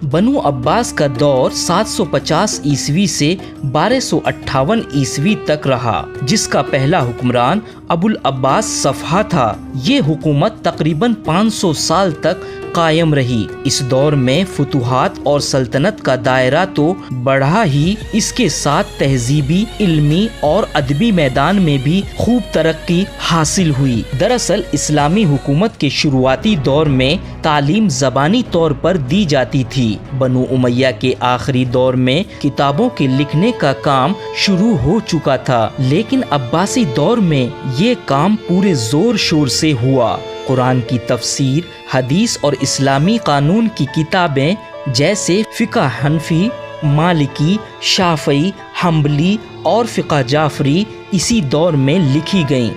بنو عباس کا دور 750 عیسوی سے 1258 عیسوی تک رہا، جس کا پہلا حکمران ابو العباس صفحہ تھا۔ یہ حکومت تقریباً 500 سال تک قائم رہی۔ اس دور میں فتوحات اور سلطنت کا دائرہ تو بڑھا ہی، اس کے ساتھ تہذیبی، علمی اور ادبی میدان میں بھی خوب ترقی حاصل ہوئی۔ دراصل اسلامی حکومت کے شروعاتی دور میں تعلیم زبانی طور پر دی جاتی تھی۔ بنو امیہ کے آخری دور میں کتابوں کے لکھنے کا کام شروع ہو چکا تھا، لیکن عباسی دور میں یہ کام پورے زور شور سے ہوا۔ قرآن کی تفسیر، حدیث اور اسلامی قانون کی کتابیں جیسے فقہ حنفی، مالکی، شافعی، حنبلی اور فقہ جعفری اسی دور میں لکھی گئیں۔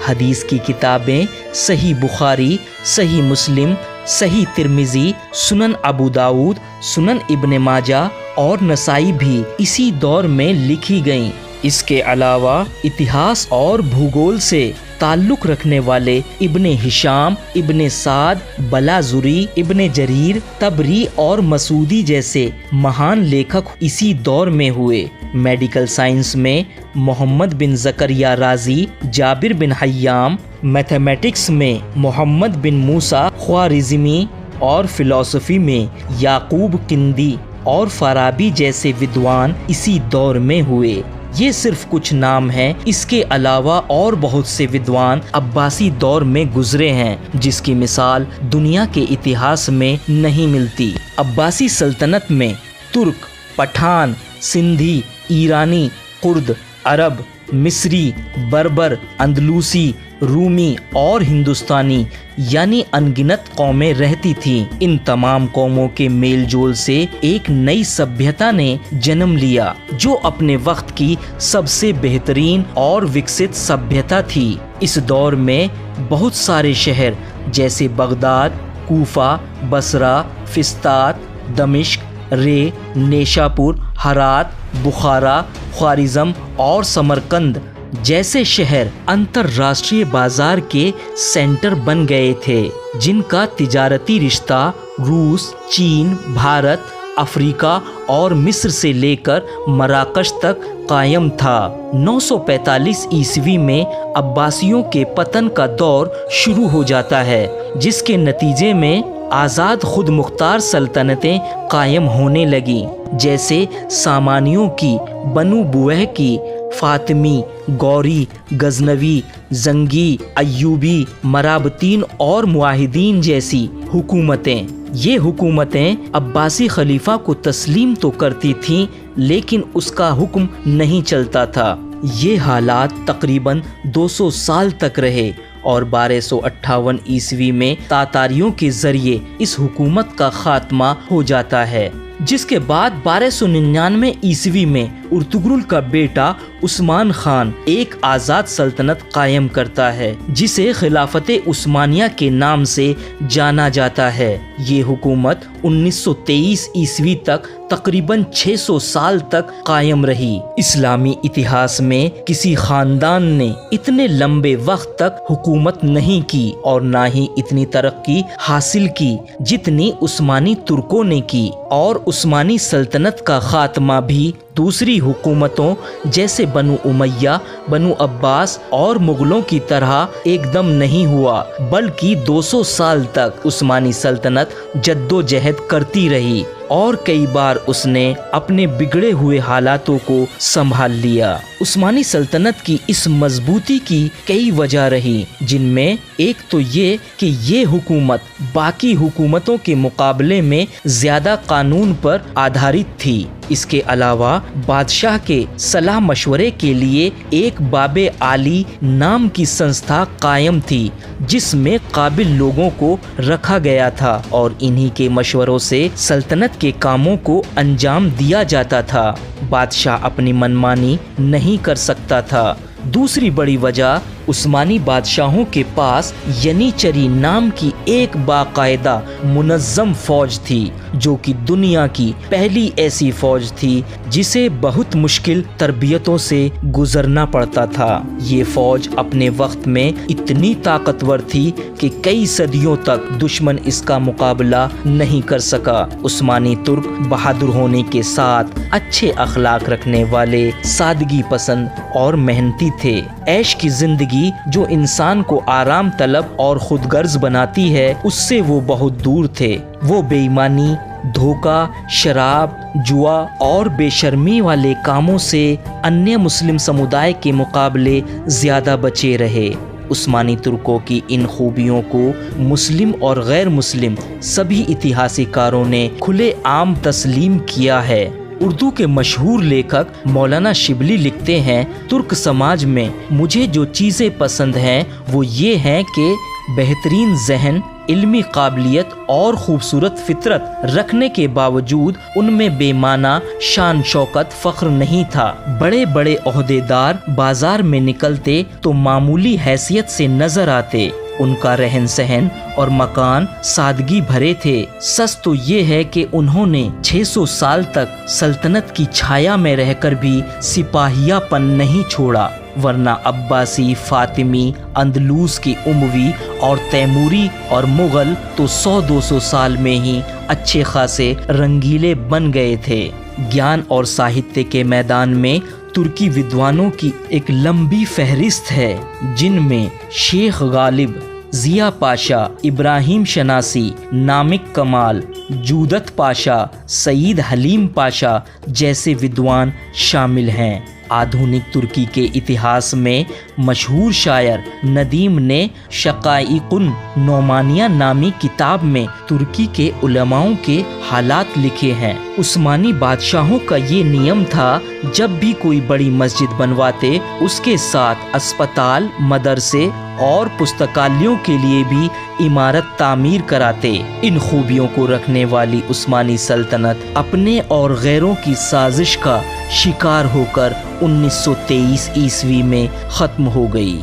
حدیث کی کتابیں صحیح بخاری، صحیح مسلم، صحیح ترمذی، سنن ابو داؤد، سنن ابن ماجہ اور نسائی بھی اسی دور میں لکھی گئیں۔ اس کے علاوہ اتہاس اور بھوگول سے تعلق رکھنے والے ابن ہشام، ابن سعد، بلاذری، ابن جریر، طبری اور مسعودی جیسے مہان لیکھک اسی دور میں ہوئے۔ میڈیکل سائنس میں محمد بن زکریا رازی، جابر بن حیام، میتھمیٹکس میں محمد بن موسیٰ خوارزمی اور فلسفی میں یعقوب قندی اور فارابی جیسے ودوان اسی دور میں ہوئے۔ یہ صرف کچھ نام ہیں، اس کے علاوہ اور بہت سے ودوان عباسی دور میں گزرے ہیں، جس کی مثال دنیا کے اتہاس میں نہیں ملتی۔ عباسی سلطنت میں ترک، پٹھان، سندھی، ایرانی، کرد، عرب، مصری، بربر، اندلوسی، رومی اور ہندوستانی یعنی انگنت قومیں رہتی تھیں۔ ان تمام قوموں کے میل جول سے ایک نئی سبھیتا نے جنم لیا، جو اپنے وقت کی سب سے بہترین اور وکست سبھیتا تھی۔ اس دور میں بہت سارے شہر جیسے بغداد، کوفہ، بصرہ، فسطاط، دمشق، رے، نیشاپور، ہرات، بخارا، خوارزم اور سمرقند جیسے شہر انترراشٹریہ بازار کے سینٹر بن گئے تھے، جن کا تجارتی رشتہ روس، چین، بھارت، افریقہ اور مصر سے لے کر مراکش تک قائم تھا۔ 945 عیسوی میں عباسیوں کے پتن کا دور شروع ہو جاتا ہے، جس کے نتیجے میں آزاد خود مختار سلطنتیں قائم ہونے لگیں، جیسے سامانیوں کی، بنو بویہ کی، فاطمی، گوری، غزنوی، زنگی، ایوبی، مرابطین اور معاہدین جیسی حکومتیں۔ یہ حکومتیں عباسی خلیفہ کو تسلیم تو کرتی تھیں، لیکن اس کا حکم نہیں چلتا تھا۔ یہ حالات تقریباً 200 سال تک رہے اور 1258 عیسوی میں تاتاریوں کے ذریعے اس حکومت کا خاتمہ ہو جاتا ہے، جس کے بعد 1299 عیسوی میں ارطغرل کا بیٹا عثمان خان ایک آزاد سلطنت قائم کرتا ہے، جسے خلافت عثمانیہ کے نام سے جانا جاتا ہے۔ یہ حکومت 1923 عیسوی تک تقریباً 600 سال تک قائم رہی۔ اسلامی اتہاس میں کسی خاندان نے اتنے لمبے وقت تک حکومت نہیں کی اور نہ ہی اتنی ترقی حاصل کی جتنی عثمانی ترکوں نے کی، اور عثمانی سلطنت کا خاتمہ بھی دوسری حکومتوں جیسے بنو امیہ، بنو عباس اور مغلوں کی طرح ایک دم نہیں ہوا، بلکہ 200 سال تک عثمانی سلطنت جدوجہد کرتی رہی اور کئی بار اس نے اپنے بگڑے ہوئے حالاتوں کو سنبھال لیا۔ عثمانی سلطنت کی اس مضبوطی کی کئی وجہ رہی، جن میں ایک تو یہ کہ یہ حکومت باقی حکومتوں کے مقابلے میں زیادہ قانون پر آدھارت تھی۔ اس کے علاوہ بادشاہ کے صلاح مشورے کے لیے ایک باب عالی نام کی سنستھا قائم تھی، جس میں قابل لوگوں کو رکھا گیا تھا اور انہی کے مشوروں سے سلطنت کے کاموں کو انجام دیا جاتا تھا۔ بادشاہ اپنی منمانی نہیں کر سکتا تھا۔ دوسری بڑی وجہ عثمانی بادشاہوں کے پاس ینیچری نام کی ایک باقاعدہ منظم فوج تھی، جو کہ دنیا کی پہلی ایسی فوج تھی جسے بہت مشکل تربیتوں سے گزرنا پڑتا تھا۔ یہ فوج اپنے وقت میں اتنی طاقتور تھی کہ کئی صدیوں تک دشمن اس کا مقابلہ نہیں کر سکا۔ عثمانی ترک بہادر ہونے کے ساتھ اچھے اخلاق رکھنے والے، سادگی پسند اور محنتی تھے۔ عیش کی زندگی جو انسان کو آرام طلب اور خود غرض بناتی ہے، اس سے وہ بہت دور تھے۔ وہ بے ایمانی، دھوکہ، شراب، جوا اور بے شرمی والے کاموں سے انیہ مسلم سمودائے کے مقابلے زیادہ بچے رہے۔ عثمانی ترکوں کی ان خوبیوں کو مسلم اور غیر مسلم سبھی اتہاسک کاروں نے کھلے عام تسلیم کیا ہے۔ اردو کے مشہور لیکھک مولانا شبلی لکھتے ہیں، ترک سماج میں مجھے جو چیزیں پسند ہیں وہ یہ ہیں کہ بہترین ذہن، علمی قابلیت اور خوبصورت فطرت رکھنے کے باوجود ان میں بے معنی شان شوکت فخر نہیں تھا۔ بڑے بڑے عہدیدار بازار میں نکلتے تو معمولی حیثیت سے نظر آتے۔ ان کا رہن سہن اور مکان سادگی بھرے تھے۔ سچ تو یہ ہے کہ انہوں نے 600 سال تک سلطنت کی چھایا میں رہ کر بھی سپاہیہ پن نہیں چھوڑا، ورنہ عباسی، فاطمی، اندلوس کی اموی اور تیموری اور مغل تو 100-200 سال میں ہی اچھے خاصے رنگیلے بن گئے تھے۔ گیان اور ساہتیہ کے میدان میں ترکی ودوانوں کی ایک لمبی فہرست ہے، جن میں شیخ غالب، ضیاء پاشا، ابراہیم شناسی، نامک کمال، جودت پاشا، سعید حلیم پاشا جیسے ودوان شامل ہیں۔ آدھونک ترکی کے اتہاس میں مشہور شاعر ندیم نے شقائق نعمانیہ نامی کتاب میں ترکی کے علماؤں کے حالات لکھے ہیں۔ عثمانی بادشاہوں کا یہ نیم تھا، جب بھی کوئی بڑی مسجد بنواتے اس کے ساتھ اسپتال، مدرسے اور پستکالیوں کے لیے بھی عمارت تعمیر کراتے۔ ان خوبیوں کو رکھنے والی عثمانی سلطنت اپنے اور غیروں کی سازش کا شکار ہو کر 1923 عیسوی میں ختم ہو گئی۔